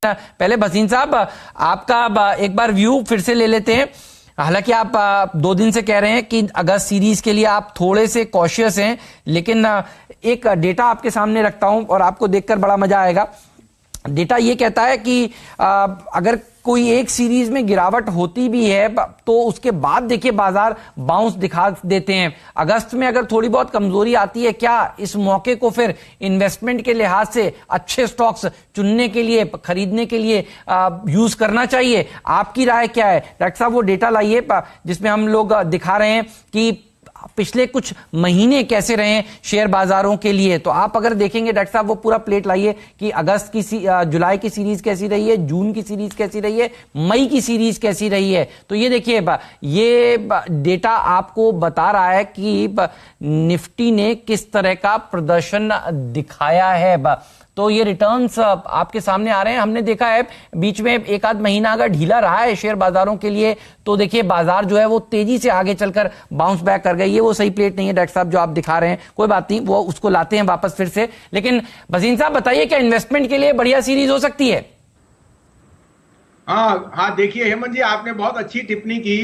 पहले भसीन साहब आपका एक बार व्यू फिर से ले लेते हैं। हालांकि आप 2 दिन से कह रहे हैं कि अगस्त सीरीज के लिए आप थोड़े से कॉशियस हैं, लेकिन एक डेटा आपके सामने रखता हूं और आपको देखकर बड़ा मजा आएगा। डेटा ये कहता है कि अगर कोई एक सीरीज में गिरावट होती भी है तो उसके बाद देखिए बाजार बाउंस दिखा देते हैं। अगस्त में अगर थोड़ी बहुत कमजोरी आती है, क्या इस मौके को फिर इन्वेस्टमेंट के लिहाज से अच्छे स्टॉक्स चुनने के लिए, खरीदने के लिए यूज करना चाहिए? आपकी राय क्या है? डॉक्टर साहब वो डेटा लाइए जिसमें हम लोग दिखा रहे हैं कि पिछले कुछ महीने कैसे रहे शेयर बाजारों के लिए। तो आप अगर देखेंगे डॉक्टर साहब वो पूरा प्लेट लाइए कि अगस्त की जुलाई की सीरीज कैसी रही है, जून की सीरीज कैसी रही है, मई की सीरीज कैसी रही है। तो ये देखिए ये डेटा आपको बता रहा है कि निफ्टी ने किस तरह का प्रदर्शन दिखाया है। तो ये रिटर्न्स आपके सामने आ रहे हैं। हमने देखा है बीच में एक आध महीना अगर ढीला रहा है शेयर बाजारों के लिए तो देखिए बाजार जो है वो तेजी से आगे चलकर बाउंस बैक कर गई। ये वो सही प्लेट नहीं है डॉक्टर साहब जो आप दिखा रहे हैं, कोई बात नहीं, वो उसको लाते हैं वापस फिर से। लेकिन भसीन साहब बताइए, क्या इन्वेस्टमेंट के लिए बढ़िया सीरीज हो सकती है? हाँ देखिए हेमंत जी, आपने बहुत अच्छी टिप्पणी की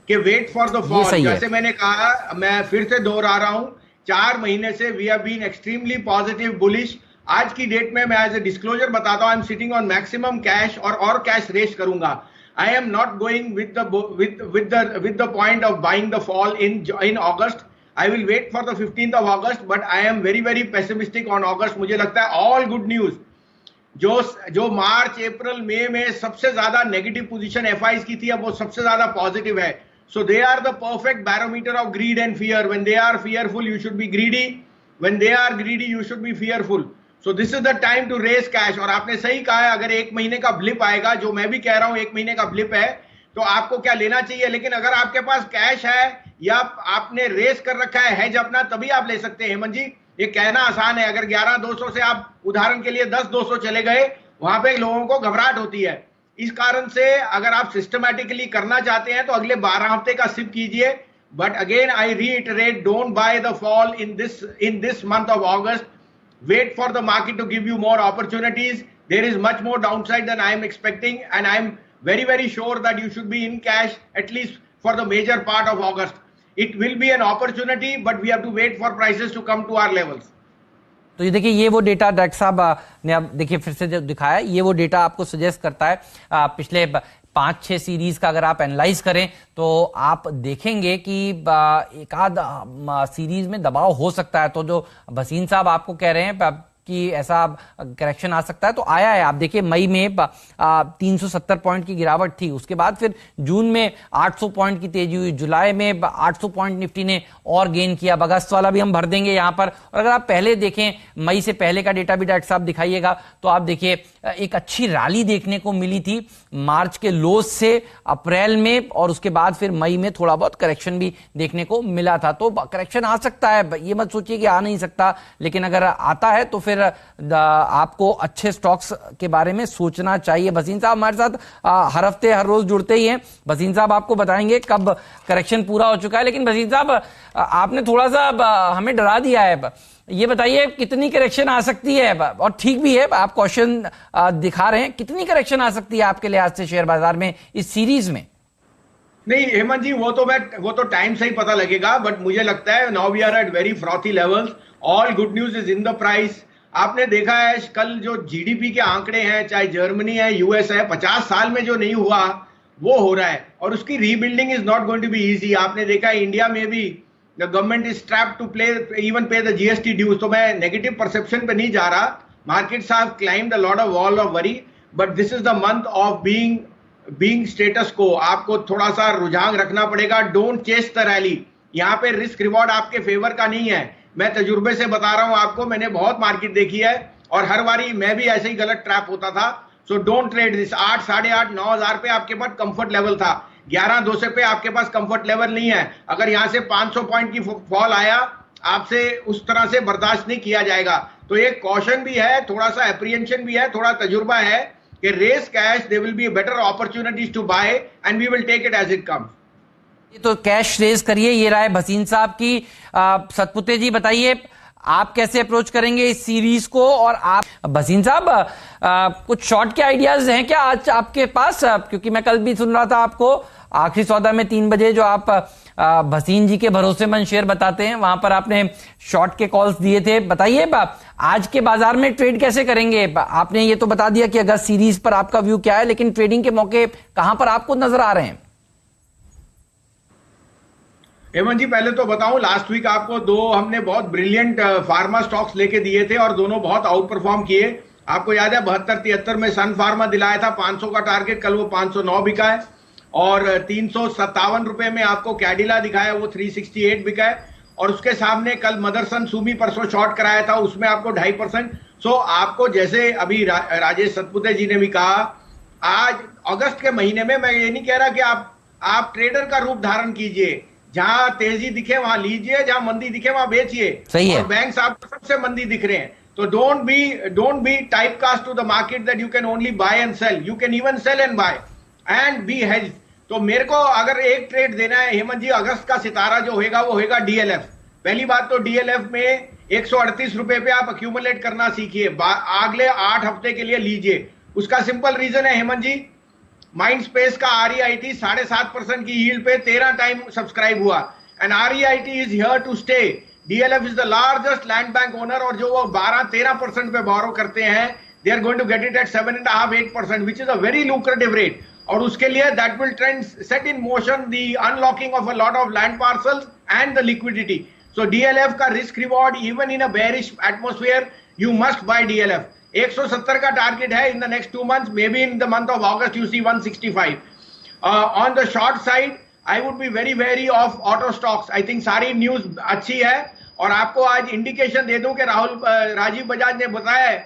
कि वेट फॉर द फॉल। जैसे मैंने कहा, मैं फिर से दोहरा रहा हूं, 4 महीने से we have been extremely positive bullish. आज की डेट में मैं एज ए डिस्क्लोजर बताता हूं, I am sitting on maximum cash और कैश रेस करूंगा। I am not going with the point of buying the fall in August. I will wait for the 15th of August, but I am very very pessimistic on August. मुझे लगता है all good news जो मार्च अप्रैल मई में सबसे ज्यादा negative position FIIs की थी, अब वो सबसे ज्यादा पॉजिटिव है। So they are the perfect barometer of greed and fear. When they are fearful you should be greedy, when they are greedy you should be fearful. So this is the time to raise cash. और आपने सही कहा है, अगर 1 महीने का blip आएगा, जो मैं भी कह रहा हूं 1 महीने का ब्लिप है, तो आपको क्या लेना चाहिए। लेकिन अगर आपके पास कैश है या आपने रेस कर रखा है हेज अपना, तभी आप ले सकते हैं। हेमंत जी, ये कहना आसान है, अगर 11,200 से आप उदाहरण के लिए 10,200 चले गए, वहां पे लोगों को घबराहट होती है। इस कारण से अगर आप सिस्टमैटिकली करना चाहते हैं तो अगले 12 हफ्ते का सिप कीजिए। But again I reiterate, don't by the fall in this month of August. Wait for the market to give you more opportunities. There is much more downside than I am expecting, and I am very very sure that you should be in cash at least for the major part of August. It will be an opportunity, but we have to wait for prices to come to our levels. तो ये देखिए, ये वो data doctor साहब ने अब देखिए फिर से जो दिखाया, ये वो डेटा आपको सजेस्ट करता है पिछले 5-6 सीरीज का अगर आप एनालाइज करें तो आप देखेंगे कि एक आध सीरीज में दबाव हो सकता है। तो जो भसीन साहब आपको कह रहे हैं कि ऐसा करेक्शन आ सकता है, तो आया है। आप देखिए मई में 370 पॉइंट की गिरावट थी, उसके बाद फिर जून में 800 पॉइंट की तेजी हुई, जुलाई में 800 पॉइंट निफ्टी ने और गेन किया। अगस्त वाला भी हम भर देंगे यहाँ पर। और अगर आप पहले देखें, मई से पहले का डेटा भी डॉक्टर साहब दिखाइएगा, तो आप देखिए एक अच्छी रैली देखने को मिली थी मार्च के लोज से अप्रैल में, और उसके बाद फिर मई में थोड़ा बहुत करेक्शन भी देखने को मिला था। तो करेक्शन आ सकता है, ये मत सोचिए कि आ नहीं सकता, लेकिन अगर आता है तो फिर आपको अच्छे स्टॉक्स के बारे में सोचना चाहिए। भसीन साहब हमारे साथ हर हफ्ते हर रोज जुड़ते ही हैं। भसीन साहब आपको बताएंगे कब करेक्शन पूरा हो चुका है। लेकिन भसीन साहब आपने थोड़ा सा हमें डरा दिया है, ये बताइए कितनी करेक्शन आ सकती है? और ठीक भी है, आप क्वेश्चन दिखा रहे हैं, कितनी करेक्शन आ सकती है आपके लिहाज से शेयर बाजार में इस सीरीज में? नहीं हेमंत जी, वो तो टाइम से ही पता लगेगा। बट मुझे लगता है now we are at very frothy levels. All good news is in the price. आपने देखा है कल जो जीडीपी के आंकड़े हैं, चाहे जर्मनी है, यूएस है, 50 साल में जो नहीं हुआ वो हो रहा है, और उसकी rebuilding is not going to be easy. आपने देखा है इंडिया में भी the government is strapped to pay the GST dues. तो मैं नेगेटिव परसेप्शन पे नहीं जा रहा। Markets have climbed a lot of wall of worry, but this is the month of being status quo. आपको थोड़ा सा रुझान रखना पड़ेगा। Don't chase the rally. यहाँ पे रिस्क रिवॉर्ड आपके फेवर का नहीं है। मैं तजुर्बे से बता रहा हूं आपको, मैंने बहुत मार्केट देखी है और हर बारी मैं भी ऐसे ही गलत ट्रैप होता था। So don't trade this. 8, 8.5, 9,000 पे आपके पास कंफर्ट लेवल था, 11,200 पे आपके पास कंफर्ट लेवल नहीं है। अगर यहां से 500 पॉइंट की फॉल आया, आपसे उस तरह से बर्दाश्त नहीं किया जाएगा। तो एक कॉशन भी है, थोड़ा सा एप्रीहेंशन भी है, थोड़ा तजुर्बा है कि raise cash, they will be better opportunities to buy and we will take it as it comes. तो कैश रेज करिए, ये राय भसीन साहब की। सतपुते जी बताइए, आप कैसे अप्रोच करेंगे इस सीरीज को? और आप भसीन साहब कुछ शॉर्ट के आइडियाज हैं क्या आज आपके पास? क्योंकि मैं कल भी सुन रहा था आपको आखिरी सौदा में 3 बजे जो आप भसीन जी के भरोसेमंद शेयर बताते हैं वहां पर आपने शॉर्ट के कॉल्स दिए थे। बताइए आज के बाजार में ट्रेड कैसे करेंगे? आपने ये तो बता दिया कि अगस्त सीरीज पर आपका व्यू क्या है, लेकिन ट्रेडिंग के मौके कहां पर आपको नजर आ रहे हैं? हेमंत जी, पहले तो बताऊं, लास्ट वीक आपको हमने बहुत ब्रिलियंट फार्मा स्टॉक्स लेके दिए थे और दोनों बहुत आउट परफॉर्म किए। आपको याद है 72-73 में सन फार्मा दिलाया था 500 का टारगेट, कल वो 509 बिका है। और 357 रुपए में आपको कैडिला दिखाया, वो 368 बिका है। और उसके सामने कल मदरसन सुमी परसों शॉर्ट कराया था, उसमें आपको 2.5%। सो आपको जैसे अभी राजेश सतपुते जी ने भी कहा, आज अगस्त के महीने में मैं ये नहीं कह रहा कि आप ट्रेडर का रूप धारण कीजिए, जहां तेजी दिखे वहां लीजिए, जहां मंदी दिखे वहां बेचिए। सही है। और बैंक्स आपको सबसे मंदी दिख रहे हैं, तो don't be typecast to the market that you can only buy and sell. You can even sell and buy and be hedge. तो मेरे को अगर एक ट्रेड देना है हेमंत जी, अगस्त का सितारा जो होगा वो होगा डीएलएफ। पहली बात तो डीएलएफ में 138 रुपए पे आप अक्यूमुलेट करना सीखिए, अगले 8 हफ्ते के लिए लीजिए। उसका सिंपल रीजन है हेमंत जी, माइंड स्पेस का REIT 7.5% की यील्ड पे 13 टाइम सब्सक्राइब हुआ, and REIT is here to stay. DLF is the largest land bank owner, और जो वो 12-13% पे बोरो करते हैं, they are going to get it at 7.5-8%, which is a very lucrative rate. और उसके लिए that will trend set in motion the unlocking of a lot of land parcels and the liquidity. So DLF का risk reward even in a bearish atmosphere, you must buy DLF। 170 का target है in the next 2 months, may be in the month of August you see 165। On the short side I would be very very off auto stocks. I think सारी news अच्छी है, और आपको आज indication दे दूं कि राजीव बजाज ने बताया है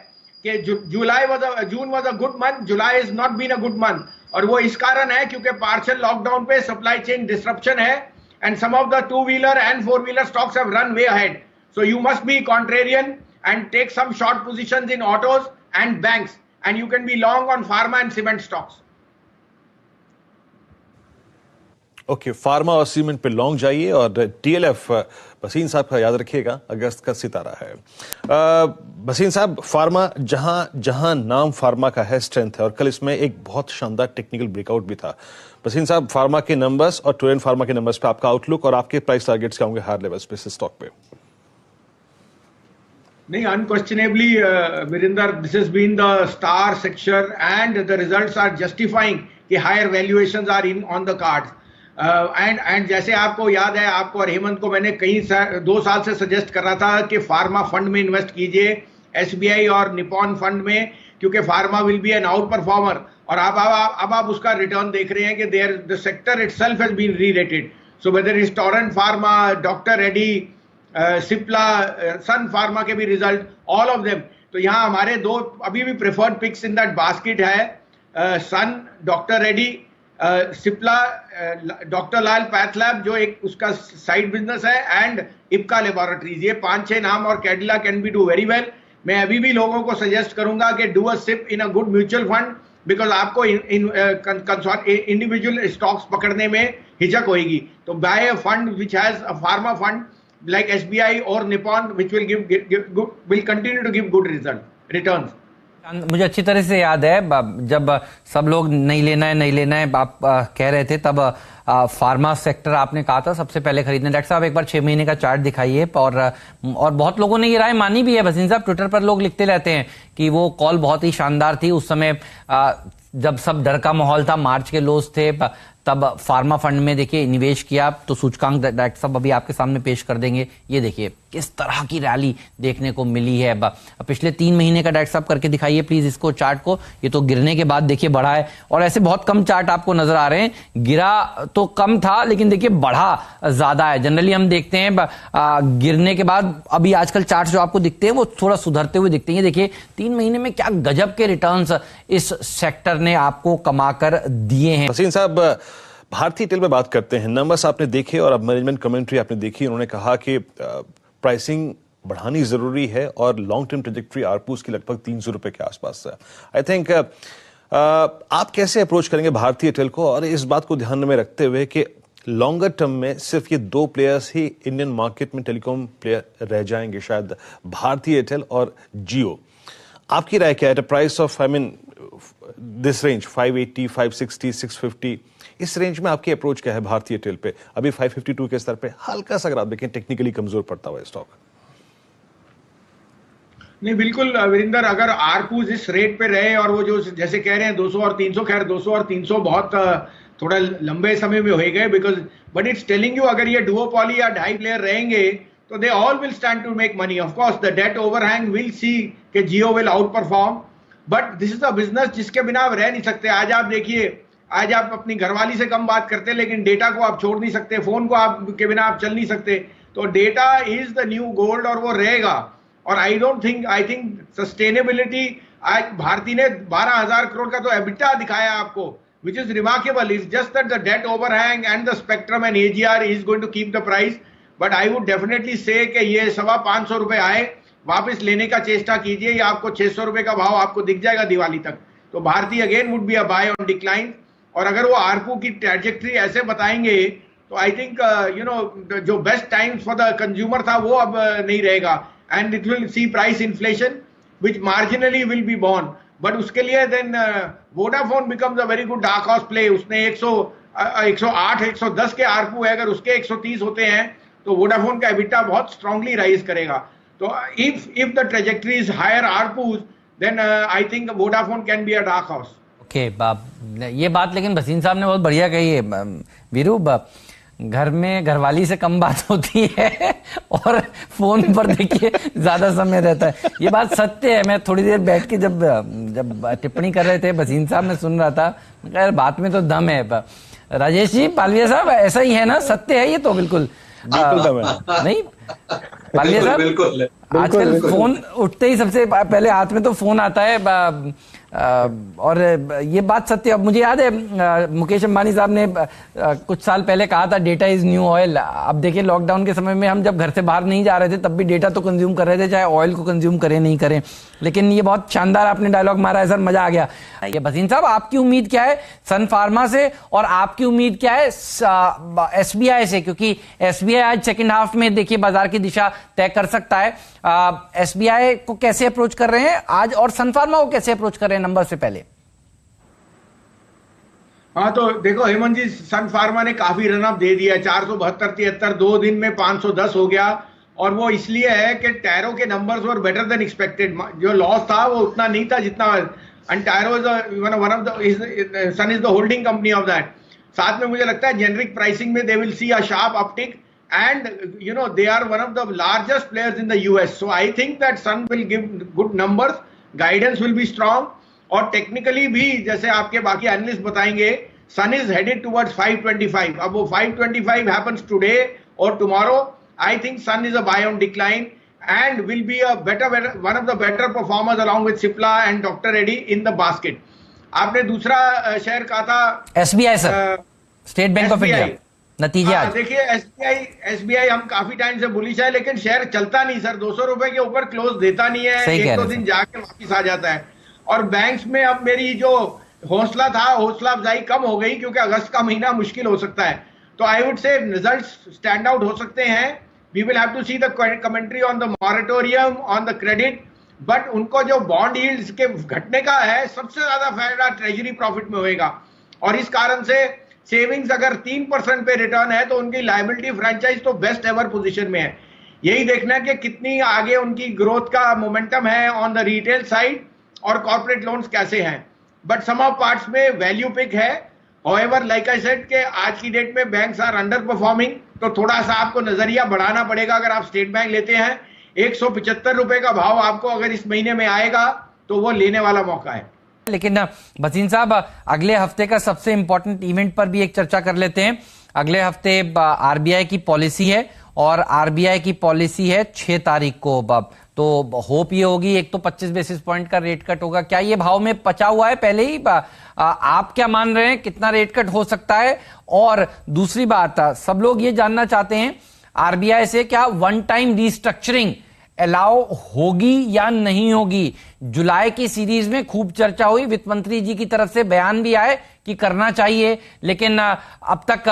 कि June was a good month, July is not been a good month. और वो इस कारण है क्योंकि पार्शियल लॉकडाउन पे सप्लाई चेन डिसरप्शन है, and some of the 2-wheeler and 4-wheeler stocks have run way ahead. So you must be contrarian and take some short positions in autos and banks, and you can be long on pharma and cement stocks. Okay, pharma और cement पे long जाइए, और DLF Bhasin साहब का याद रखिएगा, अगस्त का सितारा है। भसीन साहब, फार्मा जहां नाम फार्मा का है, स्ट्रेंथ है, और कल इसमें एक बहुत शानदार टेक्निकल ब्रेकआउट भी था। भसीन साहब, फार्मा के नंबर्स और टोरेंट फार्मा के नंबर्स पे आपका आउटलुक और आपके प्राइस टारगेट्स क्या होंगे हायर लेवल्स पे स्टॉक पे? नहीं, unquestionably Virender, this has been the star section and the results are justifying कि higher valuations are in on the cards. And जैसे आपको याद है, आपको और हेमंत को मैंने 2 साल से सजेस्ट कर रहा था कि फार्मा फंड में इन्वेस्ट कीजिए, SBI और निपॉन फंड में, क्योंकि pharma will be an out performer. और अब आप उसका रिटर्न देख रहे हैं कि the sector itself has been re-rated. So whether is Torrent pharma, doctor Reddy, Cipla, Sun pharma के भी रिजल्ट, ऑल ऑफ देम। तो यहाँ हमारे 2 अभी भी preferred picks in that basket है, Sun, doctor Reddy, Cipla, doctor Lal PathLab जो एक उसका साइड बिजनेस है, एंड इप्का लेबोरेटरीज। ये 5-6 नाम, और Cadila can be do very well. मैं अभी भी लोगों को सजेस्ट करूंगा कि do a SIP in a good mutual fund, because आपको इंडिविजुअल स्टॉक्स पकड़ने में हिचक होगी। तो buy a fund which has a pharma fund like SBI or Nippon, which will continue to give good returns. मुझे अच्छी तरह से याद है जब सब लोग नहीं लेना है आप कह रहे थे, तब फार्मा सेक्टर आपने कहा था सबसे पहले खरीदने। डॉक्टर साहब, एक बार 6 महीने का चार्ट दिखाइए। और बहुत लोगों ने ये राय मानी भी है भसीन साहब, ट्विटर पर लोग लिखते रहते हैं कि वो कॉल बहुत ही शानदार थी। उस समय जब सब डर का माहौल था, मार्च के लोज थे, तब फार्मा फंड में देखिए निवेश किया, तो सूचकांक डॉक्टर साहब अभी आपके सामने पेश कर देंगे। ये देखिए किस तरह की रैली देखने को मिली है। पिछले 3 महीने का डॉक्टर साहब करके दिखाइए प्लीज इसको, चार्ट को। ये तो गिरने के बाद देखिए बढ़ा है, और ऐसे बहुत कम चार्ट आपको नजर आ रहे हैं। गिरा तो कम था, लेकिन देखिए बढ़ा ज्यादा है। जनरली हम देखते हैं गिरने के बाद अभी आजकल चार्ट जो आपको दिखते हैं वो थोड़ा सुधरते हुए दिखते हैं। ये देखिए 3 महीने में क्या गजब के रिटर्न्स इस सेक्टर ने आपको कमाकर दिए हैं। भसीन साहब, भारतीय टेल में बात करते हैं, नंबर्स आपने देखे और अब मैनेजमेंट कमेंट्री आपने देखी। उन्होंने कहा कि प्राइसिंग बढ़ानी जरूरी है और लॉन्ग टर्म ट्रेजेक्टरी आरपूस की लगभग 300 रुपए के आसपास है। आई थिंक आप कैसे अप्रोच करेंगे भारतीय टेल को, और इस बात को ध्यान में रखते हुए कि लॉन्गर टर्म में सिर्फ ये दो प्लेयर्स ही इंडियन मार्केट में टेलीकॉम प्लेयर रह जाएंगे, शायद भारती एयरटेल और जियो। आपकी राय क्या है? At a price of this range 580, 560, 650, इस रेंज में आपकी अप्रोच क्या है भारतीय एयरटेल पे? अभी 552 के स्तर पे हल्का सा अगर आप देखें टेक्निकली कमजोर पड़ता हुआ स्टॉक। नहीं, बिल्कुल वीरेंद्र, अगर आरपूज इस रेट पे रहे और वो जो जैसे कह रहे हैं 200 और 300, खैर 200 और 300 बहुत थोड़ा लंबे समय में हो गए, because but it's telling you अगर ये डुओपॉली या ढाई प्लेयर रहेंगे तो they all will stand to make money. Of course the debt overhang will see कि Jio will out perform, but this is a business जिसके बिना आप रह नहीं सकते। आज आप देखिए, आज आप अपनी घरवाली से कम बात करते हैं लेकिन डेटा को आप छोड़ नहीं सकते, फोन को आप के बिना आप चल नहीं सकते। तो data is the new gold और वो रहेगा। और आई थिंक सस्टेनेबिलिटी, आज भारती ने 12,000 करोड़ का तो एबिटा दिखाया आपको, which is remarkable. It's just that the debt overhang and the spectrum and AGR is going to keep the price. But I would definitely say कि ये 550 रुपए आए, वापस लेने का चेष्टा कीजिए, या आपको 600 रुपए का भाव आपको दिख जाएगा दिवाली तक। तो Bharti again would be a buy on decline. और अगर वो आरपू की ट्रैजेक्टरी ऐसे बताएंगे तो आई थिंक जो best times for the consumer था वो अब नहीं रहेगा, and it will see price inflation which marginally will be borne. But उसके लिए then Vodafone becomes a very good dark horse play. उसने 108, 110 के आरपू है, अगर उसके 130 होते हैं तो वोडाफोन का एबिटा बहुत स्ट्रांगली राइज करेगा। तो if the trajectory is higher आरपूज, then I think Vodafone can be a dark horse. Okay, ये बात लेकिन भसीन साहब ने बहुत बढ़िया कही है वीरू। घर में घरवाली से कम बात होती है और फोन पर देखिए ज्यादा समय रहता है, ये बात सत्य है। मैं थोड़ी देर बैठ के जब टिप्पणी कर रहे थे भसीन साहब, मैं सुन रहा था, यार बात में तो दम है। राजेश जी, पालविया साहब, ऐसा ही है ना? सत्य है ये तो बिल्कुल नहीं पालविया साहब? आजकल फोन उठते ही सबसे पहले हाथ में तो फोन आता है, और ये बात सत्य। अब मुझे याद है मुकेश अंबानी साहब ने कुछ साल पहले कहा था डेटा इज न्यू ऑयल। अब देखिए लॉकडाउन के समय में हम जब घर से बाहर नहीं जा रहे थे तब भी डेटा तो कंज्यूम कर रहे थे, चाहे ऑयल को कंज्यूम करें नहीं करें। लेकिन ये बहुत शानदार आपने डायलॉग मारा है सर, मजा आ गया। ये भसीन साहब, आपकी उम्मीद क्या है सन फार्मा से, और आपकी उम्मीद क्या है एसबीआई से? क्योंकि एसबीआई आज सेकेंड हाफ में देखिए बाजार की दिशा तय कर सकता है। एसबीआई को कैसे अप्रोच कर रहे हैं आज, और सन फार्मा को कैसे अप्रोच कर रहे हैं नंबर से पहले? हाँ, तो देखो हेमंत जी, सन फार्मा ने काफी रनअप दे दिया, 472-73 2 दिन में 510 हो गया। और वो इसलिए है कि टैरो के numbers were better than expected. जो लॉस था वो उतना नहीं था जितना, and Taro is one of the, Sun is the holding company of that. साथ में मुझे लगता है जेनरिक प्राइसिंग में they will see a sharp uptick, and they are one of the largest players in the US. So I think that Sun will give good numbers, guidance will be strong, और technically भी जैसे आपके बाकी analyst बताएंगे, Sun is headed towards 525. अब वो 525 happens today or tomorrow, I think Sun is a buy on decline and will be a one of the better performers along with Cipla and Dr. Reddy in the basket. आपने दूसरा share कहा था SBI sir, state bank of India. नतीजे आज देखिए, SBI हम काफी time से बुलिश है, लेकिन शेयर चलता नहीं सर, 200 रुपए के ऊपर क्लोज देता नहीं है, एक दो दिन जाके वापिस आ जाता है। और बैंक्स में अब मेरी जो हौसला था, हौसला अफजाई कम हो गई, क्योंकि अगस्त का महीना मुश्किल हो सकता है। तो I would say results stand out हो सकते हैं। We will have to see the commentary on the moratorium on the credit, but उनको जो बॉन्ड यील्ड्स के घटने का है, सबसे ज्यादा फायदा ट्रेजरी प्रॉफिट में होगा। और इस कारण से सेविंग्स अगर 3% पे रिटर्न है तो उनकी लायबिलिटी फ्रेंचाइज तो बेस्ट एवर पोजीशन में है। यही देखना है कि कितनी आगे उनकी ग्रोथ का मोमेंटम है ऑन द रिटेल साइड, और कॉर्पोरेट लोन्स कैसे हैं। बट सम ऑफ पार्ट्स में वैल्यू पिक है। हाउएवर लाइक आई सेड कि आज की डेट में बैंक्स आर अंडर परफॉर्मिंग, तो थोड़ा सा आपको नजरिया बढ़ाना पड़ेगा। अगर आप स्टेट बैंक लेते हैं, 175 रुपए का भाव आपको अगर इस महीने में आएगा तो वो लेने वाला मौका है। लेकिन भसीन साहब, अगले हफ्ते का सबसे इंपॉर्टेंट इवेंट पर भी एक चर्चा कर लेते हैं। अगले हफ्ते आरबीआई की पॉलिसी है, और आरबीआई की पॉलिसी है 6 तारीख को। तो होप ये होगी, एक तो 25 बेसिस पॉइंट का रेट कट होगा। क्या ये भाव में पचा हुआ है पहले ही? आप क्या मान रहे हैं, कितना रेट कट हो सकता है? और दूसरी बात, सब लोग ये जानना चाहते हैं आरबीआई से, क्या वन टाइम रिस्ट्रक्चरिंग अलाउ होगी या नहीं होगी? जुलाई की सीरीज में खूब चर्चा हुई, वित्त मंत्री जी की तरफ से बयान भी आए कि करना चाहिए, लेकिन अब तक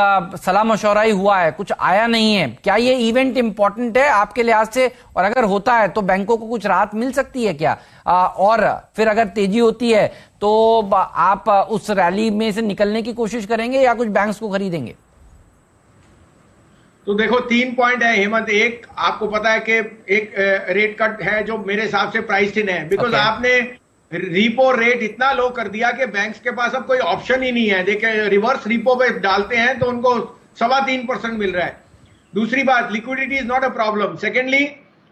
सलाह मशवरा ही हुआ है, कुछ आया नहीं है। क्या ये इवेंट इंपॉर्टेंट है आपके लिहाज से, और अगर होता है तो बैंकों को कुछ राहत मिल सकती है क्या? और फिर अगर तेजी होती है तो आप उस रैली में से निकलने की कोशिश करेंगे या कुछ बैंक्स को खरीदेंगे? तो देखो 3 पॉइंट है हेमंत। एक, आपको पता है कि एक रेट कट है जो मेरे हिसाब से प्राइस इन है, बिकॉज आपने रिपो रेट इतना लो कर दिया कि बैंक्स के पास अब कोई ऑप्शन ही नहीं है। देखिए रिवर्स रिपो पे डालते हैं तो उनको 3.25% मिल रहा है। दूसरी बात, liquidity is not a problem. Secondly,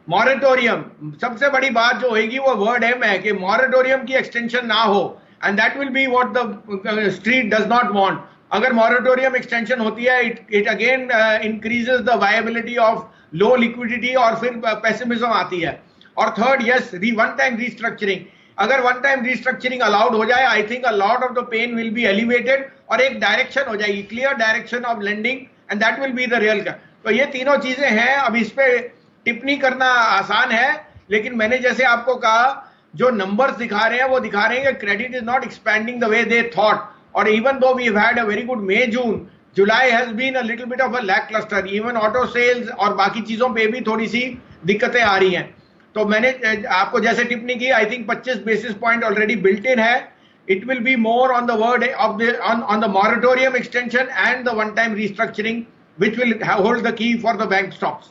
moratorium, सबसे बड़ी बात जो होगी वो वर्ड एम है कि मॉरेटोरियम की एक्सटेंशन ना हो, and that will be what the street does not want. अगर मॉरेटोरियम एक्सटेंशन होती है, it again increases the viability of low liquidity और फिर पेसिमिज्म आती है। और third, yes, one time restructuring, अगर वन टाइम रीस्ट्रक्चरिंग अलाउड हो जाए, I think a lot of the pain will be elevated और एक डायरेक्शन हो जाएगी, clear direction of lending, and that will be the real. तो ये तीनों चीजें हैं। अब इस पे टिप्पणी करना आसान है, लेकिन मैंने जैसे आपको कहा, जो नंबर्स दिखा रहे हैं वो दिखा रहे हैं कि credit is not expanding the way they thought. और even though we had a very good May June, July has been a little bit of a lacklustre, even auto sales और बाकी चीजों पे भी थोड़ी सी दिक्कतें आ रही हैं। तो मैंने आपको जैसे टिप्पणी की, I think 25 basis point already built in है। It will be more on the word of the on the moratorium extension and the one time restructuring which will hold the key for the bank stocks.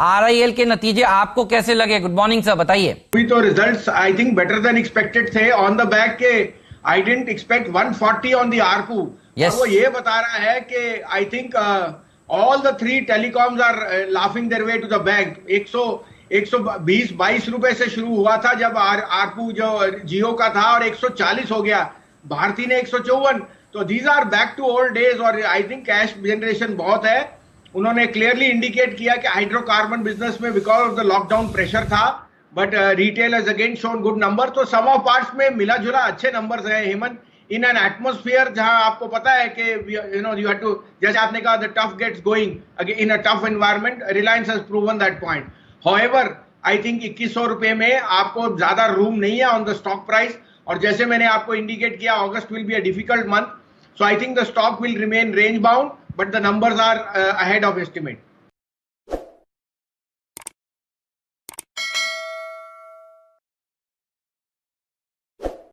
RIL के नतीजे आपको कैसे लगे? Good morning sir, बताइए। तो results I think better than expected थे। On the back के I didn't expect 140 on the ARPU। Yes. और वो ये बता रहा है कि I think all the 3 telecoms are laughing their way to the bank. 120-22 रुपए से शुरू हुआ था जब ARPU जो जियो का था, और 140 हो गया। भारती ने 154। तो these are back to old days, और आई थिंक कैश जनरेशन बहुत है। उन्होंने क्लियरली इंडिकेट किया कि हाइड्रोकार्बन बिजनेस में because of the lockdown pressure था, but retail has again shown good number. तो सम ऑफ पार्ट्स में मिला जुला अच्छे नंबर्स हैं हेमंत, इन एन एटमोस्फियर जहां आपको पता है कि यू हैव टू, जैसे आपने कहा, the tough gets going in a tough environment. Reliance has proven that point. However I think 2100 रुपए में आपको ज्यादा रूम नहीं है ऑन द स्टॉक प्राइस, और जैसे मैंने आपको इंडिकेट किया, August will be a difficult month, so I think the stock will remain range bound, but the numbers are ahead of estimate.